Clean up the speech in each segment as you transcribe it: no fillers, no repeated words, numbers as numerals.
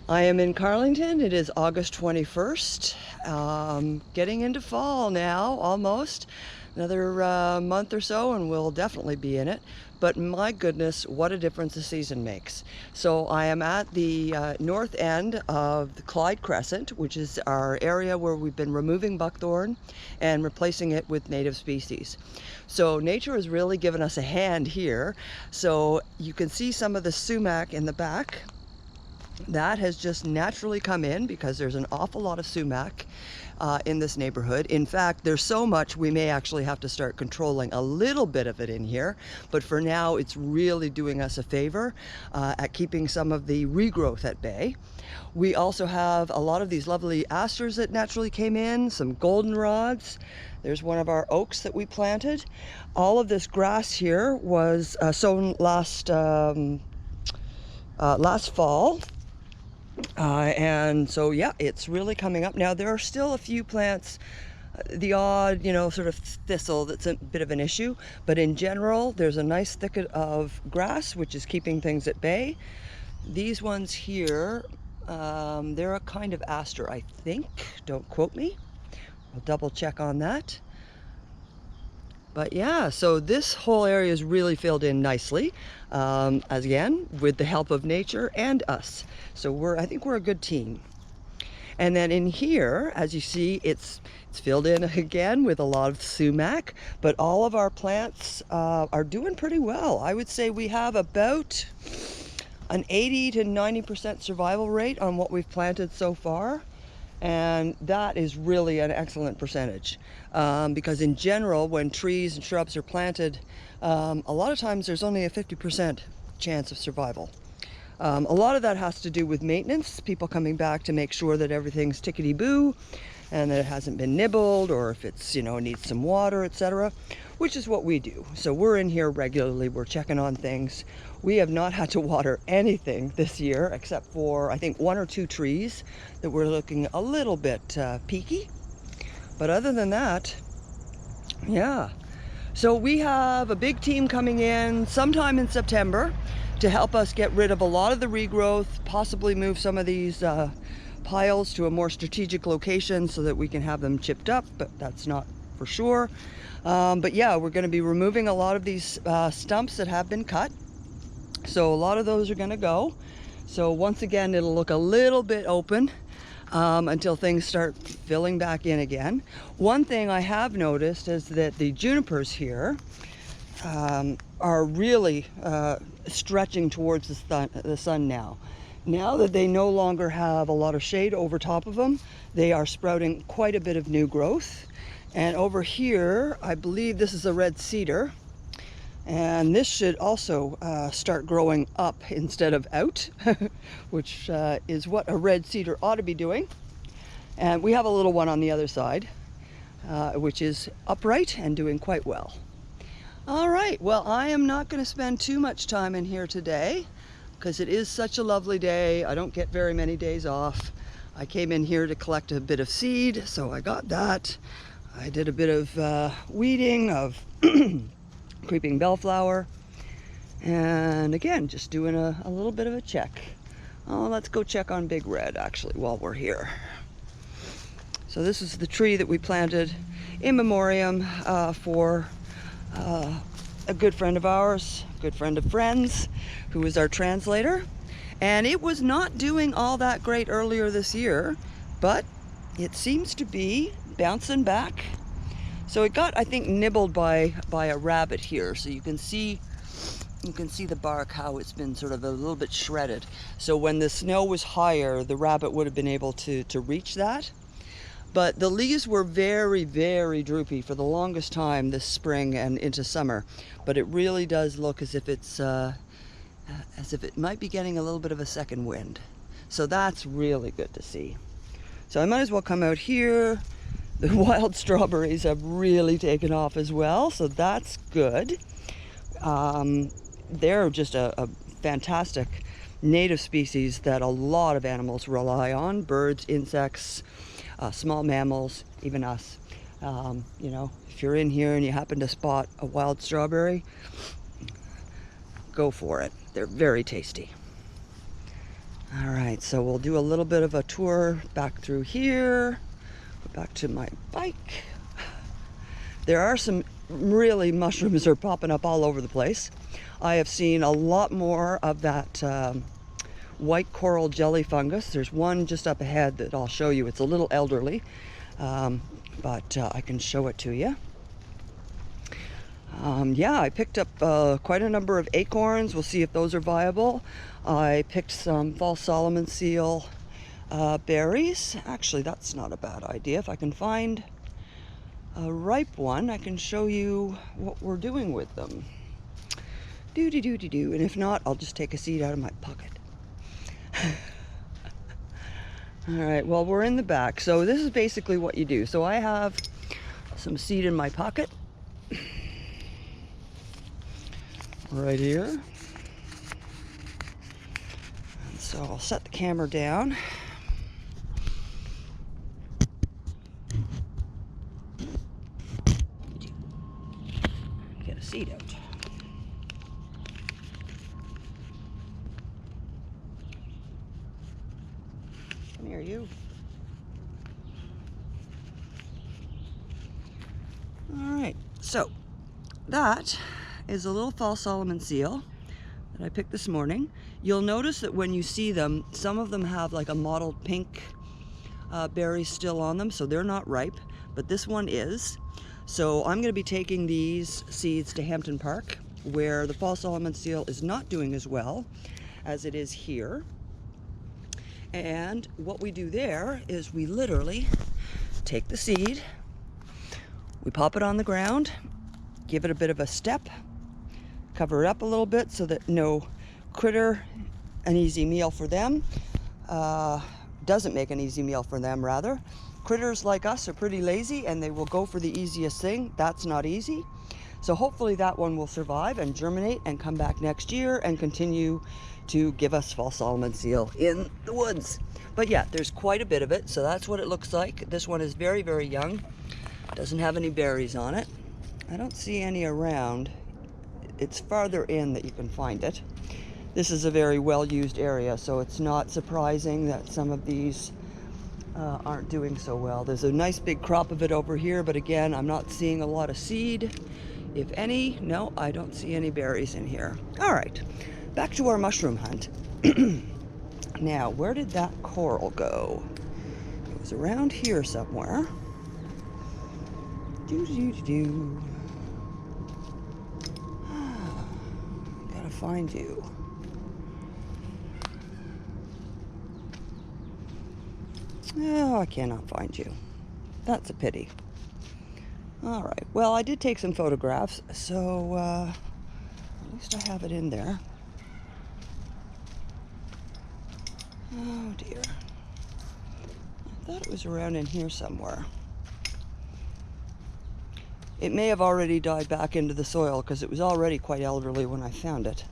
I am in Carlington. It is August 21st. Getting into fall now, almost. Another month or so and we'll definitely be in it. But my goodness, what a difference the season makes. So I am at the north end of the Clyde Crescent, which is our area where we've been removing buckthorn and replacing it with native species. So nature has really given us a hand here. So you can see some of the sumac in the back. That has just naturally come in because there's an awful lot of sumac in this neighborhood. In fact, there's so much we may actually have to start controlling a little bit of it in here, but for now it's really doing us a favor at keeping some of the regrowth at bay. We also have a lot of these lovely asters that naturally came in, some goldenrods. There's one of our oaks that we planted. All of this grass here was sown last fall. And so yeah, it's really coming up now. There are still a few plants, the odd, sort of thistle that's a bit of an issue, but in general there's a nice thicket of grass which is keeping things at bay. These ones here, they're a kind of aster, I think. Don't quote me. I'll double check on that. But yeah, so this whole area is really filled in nicely, again, with the help of nature and us. So I think we're a good team. And then in here, as you see, it's filled in again with a lot of sumac, but all of our plants are doing pretty well. I would say we have about an 80 to 90% survival rate on what we've planted so far. And that is really an excellent percentage because in general, when trees and shrubs are planted, a lot of times there's only a 50% chance of survival. A lot of that has to do with maintenance, people coming back to make sure that everything's tickety-boo and that it hasn't been nibbled, or if it's, needs some water, etc., which is what we do. So we're in here regularly, we're checking on things. We have not had to water anything this year except for, I think, 1 or 2 trees that were looking a little bit peaky. But other than that, yeah. So we have a big team coming in sometime in September to help us get rid of a lot of the regrowth, possibly move some of these piles to a more strategic location so that we can have them chipped up, but that's not for sure. But yeah, we're going to be removing a lot of these stumps that have been cut. So a lot of those are going to go. So once again, it'll look a little bit open until things start filling back in again. One thing I have noticed is that the junipers here are really stretching towards the sun now. Now that they no longer have a lot of shade over top of them, they are sprouting quite a bit of new growth. And over here, I believe this is a red cedar. And this should also start growing up instead of out, which is what a red cedar ought to be doing. And we have a little one on the other side, which is upright and doing quite well. All right, well, I am not going to spend too much time in here today because it is such a lovely day. I don't get very many days off. I came in here to collect a bit of seed, so I got that. I did a bit of weeding of creeping bellflower, and again, just doing a little bit of a check. Oh, let's go check on Big Red actually while we're here. So this is the tree that we planted in memoriam for a good friend of ours, a good friend of friends, who is our translator. And it was not doing all that great earlier this year, but it seems to be bouncing back. So it got, I think, nibbled by a rabbit here. So you can see the bark, how it's been sort of a little bit shredded. So when the snow was higher, the rabbit would have been able to reach that. But the leaves were very, very droopy for the longest time this spring and into summer. But it really does look as if it's as if it might be getting a little bit of a second wind. So that's really good to see. So I might as well come out here. The wild strawberries have really taken off as well, so that's good. They're just a fantastic native species that a lot of animals rely on. Birds, insects, small mammals, even us. If you're in here and you happen to spot a wild strawberry, go for it. They're very tasty. All right, so we'll do a little bit of a tour back through here, back to my bike. There are some really mushrooms are popping up all over the place. I have seen a lot more of that white coral jelly fungus. There's one just up ahead that I'll show you. It's a little elderly, but I can show it to you. Yeah, I picked up quite a number of acorns. We'll see if those are viable. I picked some false Solomon seal berries. Actually, that's not a bad idea. If I can find a ripe one, I can show you what we're doing with them. And if not, I'll just take a seed out of my pocket. All right, well, we're in the back. So this is basically what you do. So I have some seed in my pocket. Right here. And so I'll set the camera down. Get a seed out. Come here, you. All right, so that is a little false Solomon seal that I picked this morning. You'll notice that when you see them, some of them have like a mottled pink berries still on them, so they're not ripe, but this one is. So I'm going to be taking these seeds to Hampton Park, where the false Solomon seal is not doing as well as it is here. And what we do there is we literally take the seed, we pop it on the ground, give it a bit of a step, cover it up a little bit so that no critter, an easy meal for them, doesn't make an easy meal for them rather. Critters like us are pretty lazy and they will go for the easiest thing. That's not easy. So hopefully that one will survive and germinate and come back next year and continue to give us false Solomon seal in the woods. But yeah, there's quite a bit of it, so that's what it looks like. This one is very, very young. Doesn't have any berries on it. I don't see any around. It's farther in that you can find it. This is a very well-used area, so it's not surprising that some of these aren't doing so well. There's a nice big crop of it over here, but again, I'm not seeing a lot of seed. If any, no, I don't see any berries in here. All right, back to our mushroom hunt. Now, where did that coral go? It was around here somewhere. Gotta find you. Oh, I cannot find you. That's a pity. All right, well, I did take some photographs, so at least I have it in there. Oh dear. I thought it was around in here somewhere. It may have already died back into the soil because it was already quite elderly when I found it.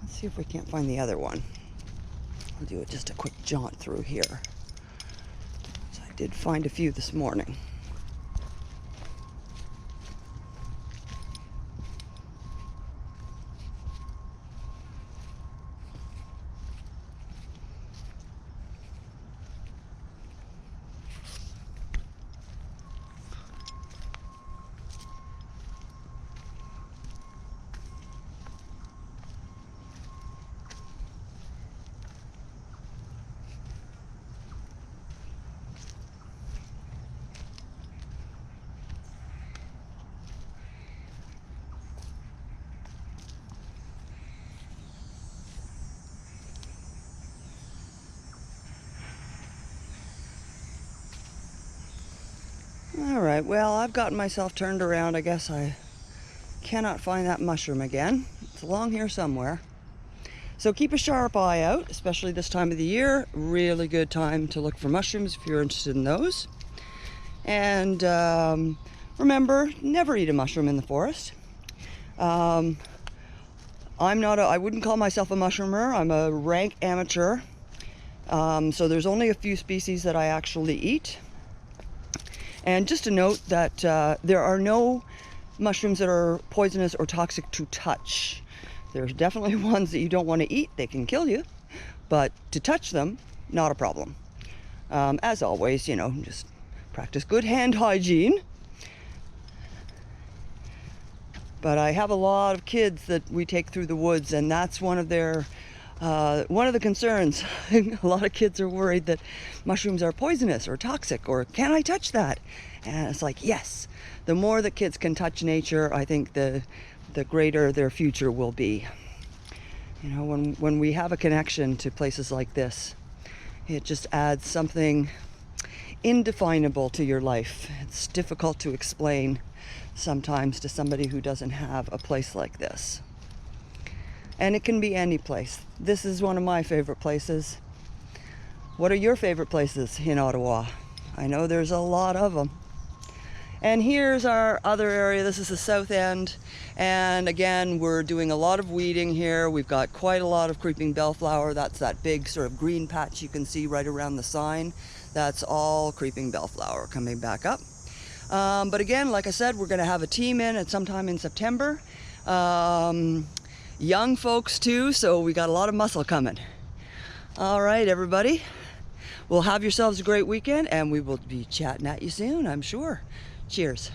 Let's see if we can't find the other one. I'll do just a quick jaunt through here. So I did find a few this morning. All right, well, I've gotten myself turned around. I guess I cannot find that mushroom again. It's along here somewhere. So keep a sharp eye out, especially this time of the year. Really good time to look for mushrooms if you're interested in those. And remember, never eat a mushroom in the forest. I wouldn't call myself a mushroomer. I'm a rank amateur. So there's only a few species that I actually eat. And just a note that there are no mushrooms that are poisonous or toxic to touch. There's definitely ones that you don't want to eat. They can kill you. but to touch them, not a problem. As always, you know, just practice good hand hygiene. But I have a lot of kids that we take through the woods, and that's one of the concerns. A lot of kids are worried that mushrooms are poisonous or toxic, or can I touch that? And it's like, yes, the more that kids can touch nature, I think the greater their future will be. You know, when we have a connection to places like this, it just adds something indefinable to your life. It's difficult to explain sometimes to somebody who doesn't have a place like this. And it can be any place. This is one of my favorite places. What are your favorite places in Ottawa? I know there's a lot of them. And here's our other area. This is the south end. And again, we're doing a lot of weeding here. We've got quite a lot of creeping bellflower. That's that big sort of green patch you can see right around the sign. That's all creeping bellflower coming back up. But again, like I said, we're gonna have a team in at sometime in September. Young folks too, so we got a lot of muscle coming. All right, everybody. Well, have yourselves a great weekend, and we will be chatting at you soon, I'm sure. Cheers.